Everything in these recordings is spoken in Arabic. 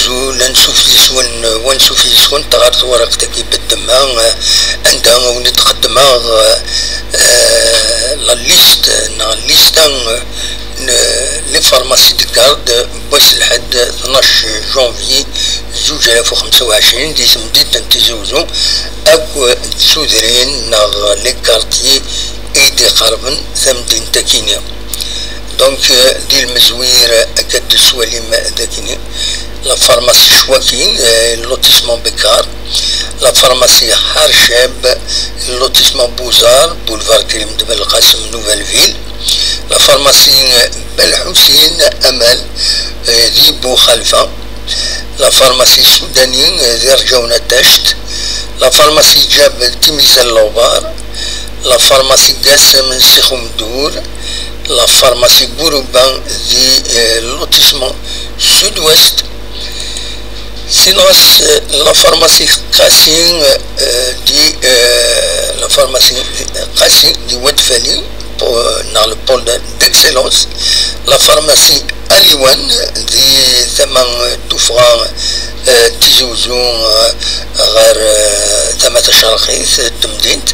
تيزوزو ونسوفليسون تغارت ورقتك بالدماغ عندها ونتقدمها لا ليست لي فارماسي دي كارد باش لحد 12 جونفي 2025 دي سمديت تيزوزو اكو تسودرين ناغ لي كارتي ايدي قربن ثمدين تاكينيا دونك دي المزوير اكد سواليم داكيني لا فارماسي شواكين لوتيسمون بكار لا فارماسي حرشاب لوتيسمون بوزار بولفار كريم دبل القاسم نوفال فيل لا فارماسي بالحسين امل ذي بو خلفه لا فارماسي السودانيين ذي رجونا تشت لا فارماسي جاب تيميز اللوبار لا فارماسي قاسم سيخو مدور لا فارماسي بوروبان ذي لوتيسمون سود ويست سينوس لا فارماسي قاسين دي لا فارماسي قاسين دي ودفالي dans le pôle d'excellence la pharmacie Aliwan دي ثمن توفران تيزوزون غير 18 رخيص تمدينت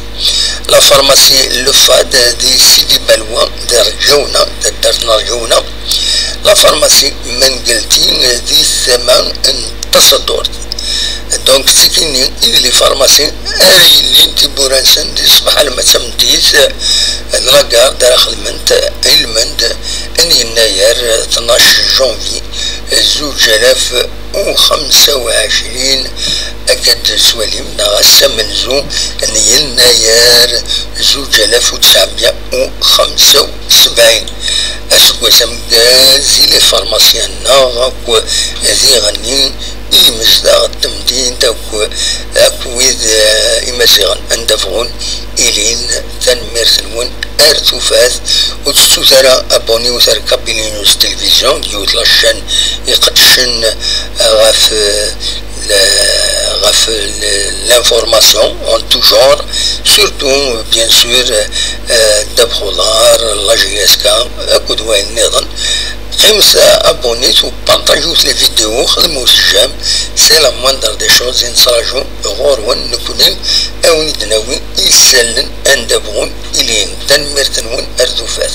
لا فارماسي لفاد دي سيدي بلوى دار جونة دارتنا جونة لا فارماسي منقلتين دي ثمن تصدر دونك سكيني لي فارماسي اري لينتي بورانسن دي صباح لما تمديس لاكار داخل المنت المند ان يناير 12 جونفي 2025 اكد سواليم ناغا سمنزو ان يناير 1975 اسكو سمكازي لي فارماسيان ناغا ذي غني إمزداغ التمدين أكويد إمازيغن أندفغون إلين تنمير سلون أرتوفاث وتستوثر أبوني وثر كابيني نيوز تلفزيون يوت لاشان يقدشن غاف l'information en tout genre, surtout bien sûr d'Abrolar, la GSK, Akoudouaïn Nédan. خمسة أبونيت وبارطاجوت لي فيديو خدمو الجام سي لا موندر دي شوز نصراجو غورون نكونين أو ندناوي يسلن أندبغون إلين تنمير تنون أردوفات.